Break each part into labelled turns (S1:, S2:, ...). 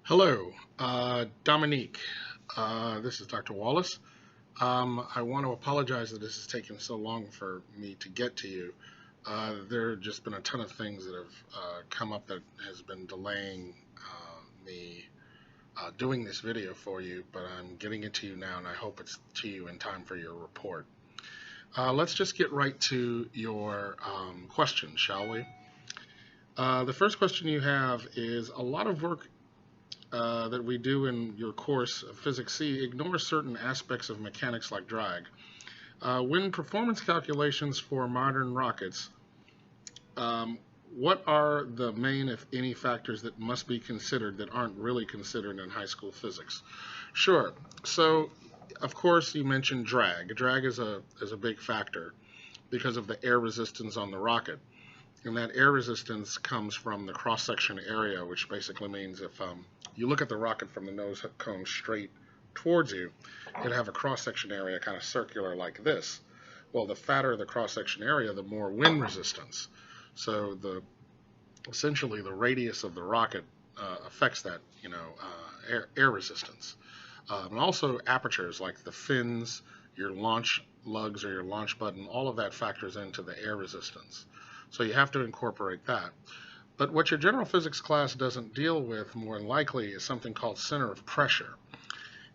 S1: Hello, Dominic. This is Dr. Wallace. I want to apologize that this has taken so long for me to get to you. There have just been a ton of things that have come up that has been delaying me doing this video for you, but I'm getting it to you now, and I hope it's to you in time for your report. Let's just get right to your question, shall we? The first question you have is a lot of work that we do in your course of Physics C ignores certain aspects of mechanics like drag. When performance calculations for modern rockets, what are the main, if any, factors that must be considered that aren't really considered in high school physics? Sure. So, of course, you mentioned drag. Drag is a big factor because of the air resistance on the rocket. And that air resistance comes from the cross-section area, which basically means if you look at the rocket from the nose cone straight towards you, it'll have a cross-section area kind of circular like this. Well, the fatter the cross-section area, the more wind resistance. So essentially the radius of the rocket affects that, air resistance. And also apertures like the fins, your launch lugs or your launch button, all of that factors into the air resistance. So you have to incorporate that. But what your general physics class doesn't deal with, more than likely, is something called center of pressure.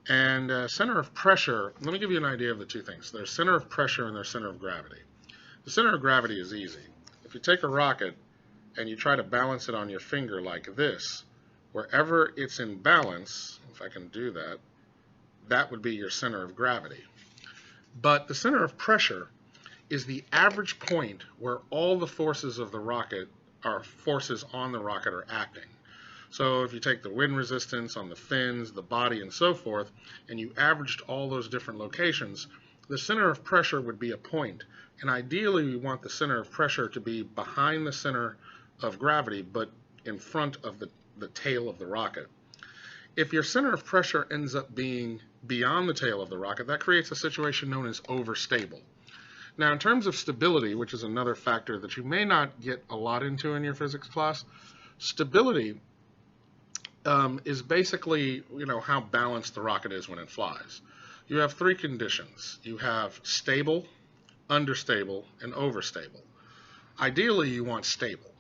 S1: And center of pressure, let me give you an idea of the two things. There's center of pressure and there's center of gravity. The center of gravity is easy. If you take a rocket and you try to balance it on your finger like this, wherever it's in balance, if I can do that, that would be your center of gravity. But the center of pressure is the average point where all the forces of the rocket or forces on the rocket are acting. So if you take the wind resistance on the fins, the body, and so forth, and you averaged all those different locations, the center of pressure would be a point. And ideally, we want the center of pressure to be behind the center of gravity, but in front of the tail of the rocket. If your center of pressure ends up being beyond the tail of the rocket, that creates a situation known as overstable. Now, in terms of stability, which is another factor that you may not get a lot into in your physics class, stability is basically, how balanced the rocket is when it flies. You have three conditions. You have stable, understable, and overstable. Ideally, you want stable.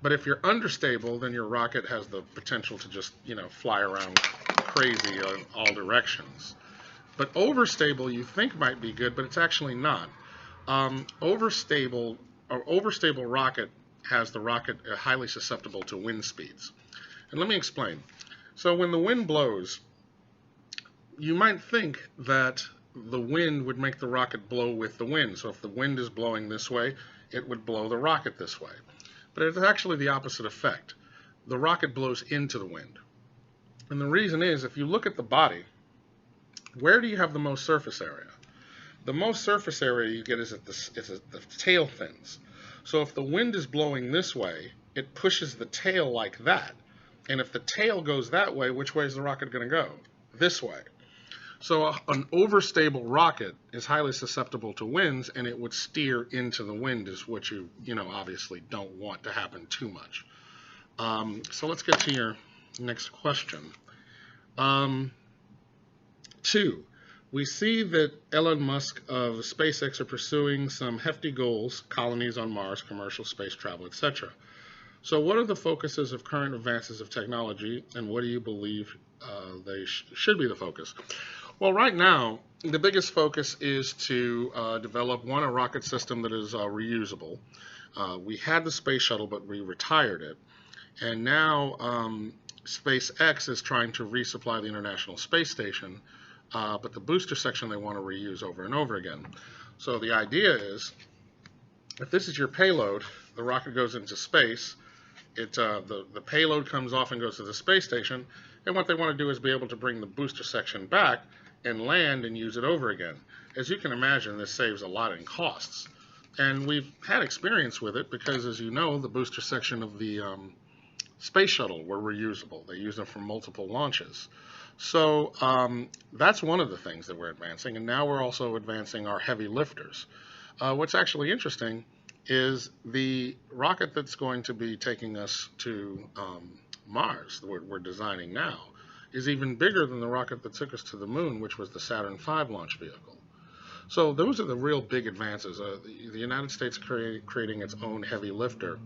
S1: But if you're understable, then your rocket has the potential to just, fly around crazy in all directions. But overstable you think might be good, but it's actually not. Overstable rocket has the rocket highly susceptible to wind speeds. And let me explain. So when the wind blows, you might think that the wind would make the rocket blow with the wind. So if the wind is blowing this way, it would blow the rocket this way. But it's actually the opposite effect. The rocket blows into the wind. And the reason is, if you look at the body, where do you have the most surface area? The most surface area you get is at the tail fins. So if the wind is blowing this way, it pushes the tail like that. And if the tail goes that way, which way is the rocket going to go? This way. So an overstable rocket is highly susceptible to winds, and it would steer into the wind, is what you obviously don't want to happen too much. So let's get to your next question. 2. We see that Elon Musk of SpaceX are pursuing some hefty goals, colonies on Mars, commercial space travel, etc. So what are the focuses of current advances of technology, and what do you believe they should be the focus? Well, right now, the biggest focus is to develop, a rocket system that is reusable. We had the space shuttle, but we retired it. And now SpaceX is trying to resupply the International Space Station, but the booster section they want to reuse over and over again. So the idea is, if this is your payload, the rocket goes into space, the payload comes off and goes to the space station, and what they want to do is be able to bring the booster section back and land and use it over again. As you can imagine, this saves a lot in costs. And we've had experience with it because, as you know, the booster section of the space shuttle were reusable. They use them for multiple launches. So that's one of the things that we're advancing, and now we're also advancing our heavy lifters. What's actually interesting is the rocket that's going to be taking us to Mars that we're designing now is even bigger than the rocket that took us to the moon, which was the Saturn V launch vehicle. So those are the real big advances. The United States creating its own heavy lifter,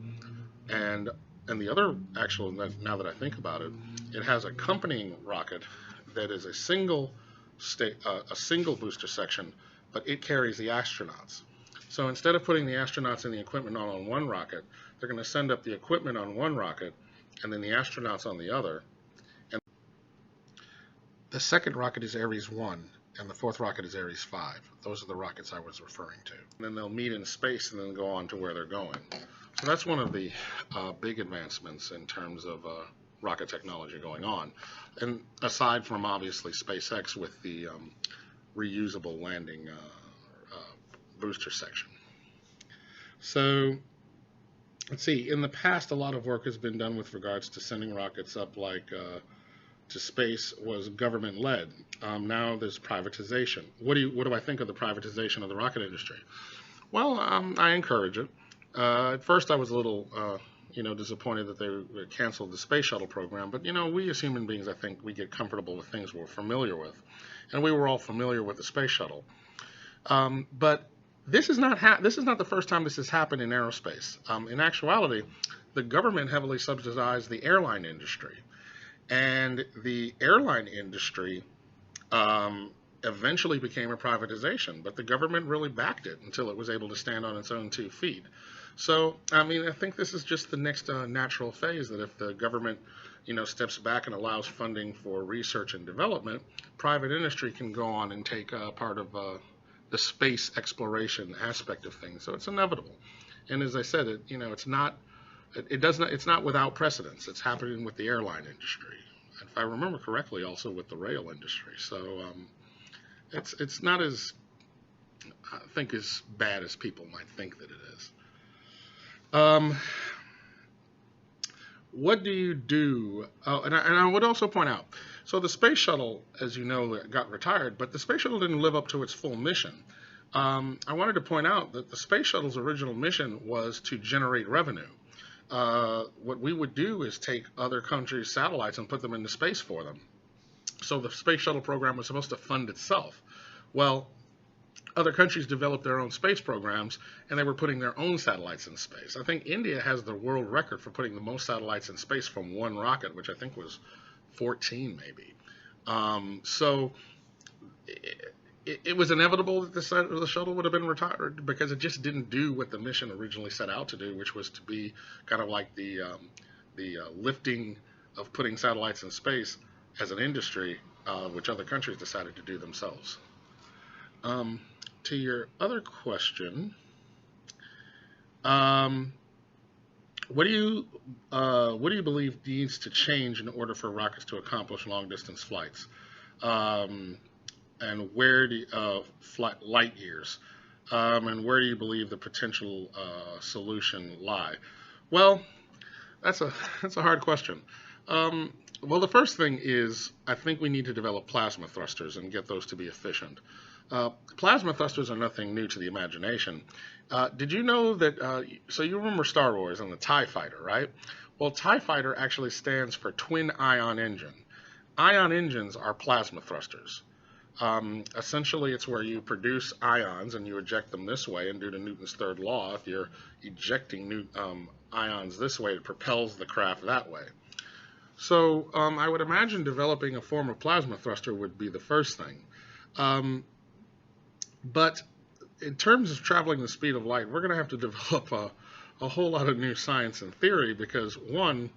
S1: and the other actual, now that I think about it, it has a accompanying rocket that is a single booster section, but it carries the astronauts. So instead of putting the astronauts and the equipment all on one rocket, they're going to send up the equipment on one rocket and then the astronauts on the other. And the second rocket is Ares 1, and the fourth rocket is Ares 5. Those are the rockets I was referring to. And then they'll meet in space and then go on to where they're going. So that's one of the big advancements in terms of rocket technology going on. And aside from obviously SpaceX with the reusable landing booster section. So let's see, in the past a lot of work has been done with regards to sending rockets up to space was government led. Now there's privatization. What do I think of the privatization of the rocket industry? Well, I encourage it. At first I was a little disappointed that they canceled the space shuttle program, but we as human beings, I think we get comfortable with things we're familiar with, and we were all familiar with the space shuttle. But this is not the first time this has happened in aerospace. In actuality, the government heavily subsidized the airline industry, and the airline industry eventually became a privatization, but the government really backed it until it was able to stand on its own 2 feet. So, I think this is just the next natural phase, that if the government, steps back and allows funding for research and development, private industry can go on and take part of the space exploration aspect of things. So it's inevitable. And as I said, it's not without precedence. It's happening with the airline industry. If I remember correctly, also with the rail industry. So it's not as, I think, as bad as people might think that it is. What do you do? Oh, and I would also point out, so the space shuttle, as you know, got retired, but the space shuttle didn't live up to its full mission. I wanted to point out that the space shuttle's original mission was to generate revenue. What we would do is take other countries' satellites and put them into space for them. So the space shuttle program was supposed to fund itself. Well, other countries developed their own space programs, and they were putting their own satellites in space. I think India has the world record for putting the most satellites in space from one rocket, which I think was 14 maybe. So it was inevitable that the shuttle would have been retired, because it just didn't do what the mission originally set out to do, which was to be kind of like the lifting of putting satellites in space as an industry, which other countries decided to do themselves. To your other question, what do you believe needs to change in order for rockets to accomplish long distance flights? And where do light years? And where do you believe the potential solution lie? Well, that's a hard question. Well, the first thing is, I think we need to develop plasma thrusters and get those to be efficient. Plasma thrusters are nothing new to the imagination. Did you know that, so you remember Star Wars and the TIE Fighter, right? Well, TIE Fighter actually stands for Twin Ion Engine. Ion engines are plasma thrusters. Essentially, it's where you produce ions and you eject them this way, and due to Newton's third law, if you're ejecting ions this way, it propels the craft that way. So I would imagine developing a form of plasma thruster would be the first thing. But in terms of traveling the speed of light, we're going to have to develop a whole lot of new science and theory, because one,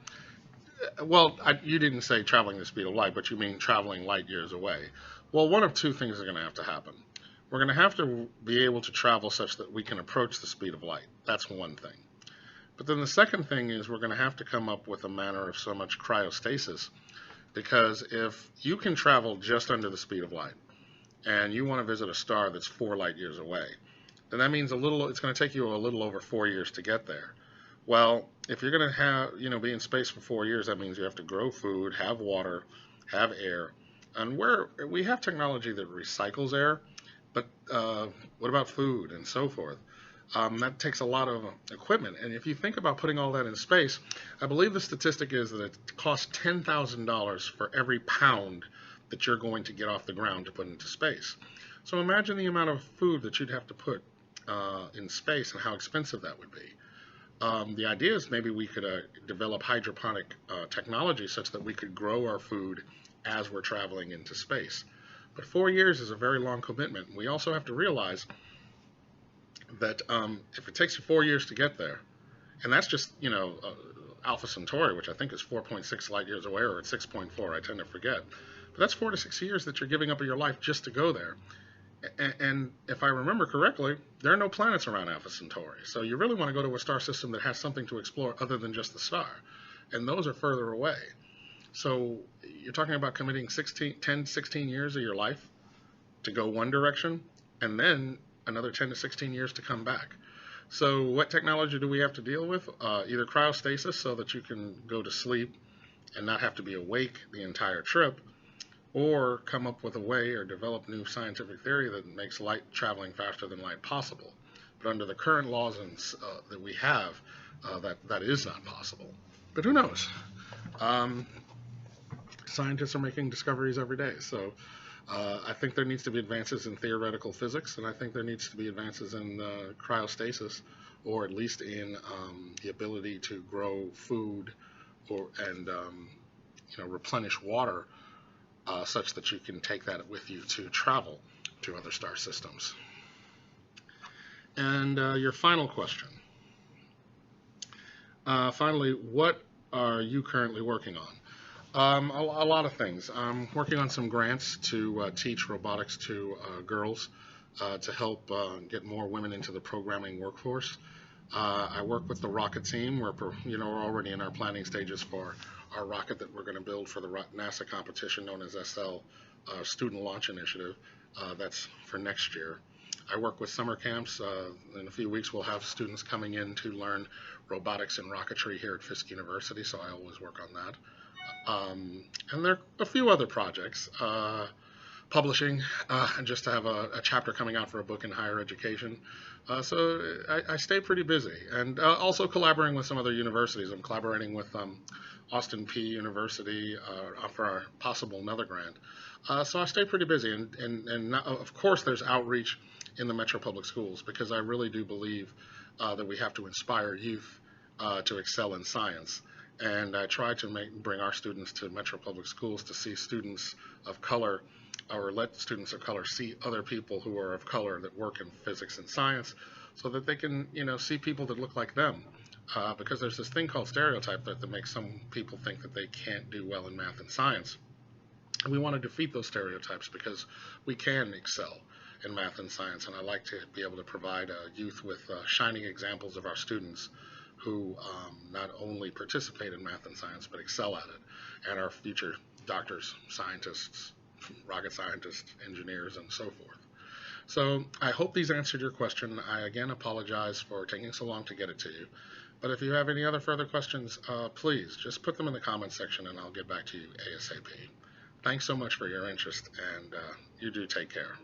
S1: well, you didn't say traveling the speed of light, but you mean traveling light years away. Well, one of two things are going to have to happen. We're going to have to be able to travel such that we can approach the speed of light. That's one thing. But then the second thing is we're going to have to come up with a manner of so much cryostasis, because if you can travel just under the speed of light, and you want to visit a star that's 4 light years away, then that means it's going to take you a little over 4 years to get there. Well, if you're going to be in space for 4 years, that means you have to grow food, have water, have air, and we have technology that recycles air, but what about food and so forth? That takes a lot of equipment. And if you think about putting all that in space, I believe the statistic is that it costs $10,000 for every pound that you're going to get off the ground to put into space. So imagine the amount of food that you'd have to put in space and how expensive that would be. The idea is maybe we could develop hydroponic technology such that we could grow our food as we're traveling into space. But 4 years is a very long commitment. We also have to realize that if it takes you 4 years to get there, and that's just, Alpha Centauri, which I think is 4.6 light years away, or it's 6.4, I tend to forget. But that's 4 to 6 years that you're giving up of your life just to go there. And if I remember correctly, there are no planets around Alpha Centauri. So you really want to go to a star system that has something to explore other than just the star. And those are further away. So you're talking about committing 10 to 16 years of your life to go one direction, and then another 10 to 16 years to come back. So what technology do we have to deal with? Either cryostasis, so that you can go to sleep and not have to be awake the entire trip, or come up with a way or develop new scientific theory that makes light traveling faster than light possible. But under the current laws that we have, that is not possible. But who knows? Scientists are making discoveries every day. So I think there needs to be advances in theoretical physics, and I think there needs to be advances in cryostasis, or at least in the ability to grow food and replenish water, such that you can take that with you to travel to other star systems. And your final question. Finally, what are you currently working on? A lot of things. I'm working on some grants to teach robotics to girls to help get more women into the programming workforce. I work with the rocket team. We're already in our planning stages for our rocket that we're going to build for the NASA competition known as SL, Student Launch Initiative. That's for next year. I work with summer camps. In a few weeks, we'll have students coming in to learn robotics and rocketry here at Fisk University, so I always work on that. And there are a few other projects, publishing, and just to have a chapter coming out for a book in higher education. So I stay pretty busy, and also collaborating with some other universities. I'm collaborating with Austin P University for our possible another grant. So I stay pretty busy, and not, of course there's outreach in the Metro Public Schools, because I really do believe that we have to inspire youth to excel in science. And I try to bring our students to Metro Public Schools to see students of color, or let students of color see other people who are of color that work in physics and science, so that they can, see people that look like them. Because there's this thing called stereotype that makes some people think that they can't do well in math and science. And we want to defeat those stereotypes, because we can excel in math and science. And I like to be able to provide youth with shining examples of our students who not only participate in math and science, but excel at it, and are future doctors, scientists, rocket scientists, engineers, and so forth. So I hope these answered your question. I again apologize for taking so long to get it to you. But if you have any other further questions, please just put them in the comments section, and I'll get back to you ASAP. Thanks so much for your interest, and you do take care.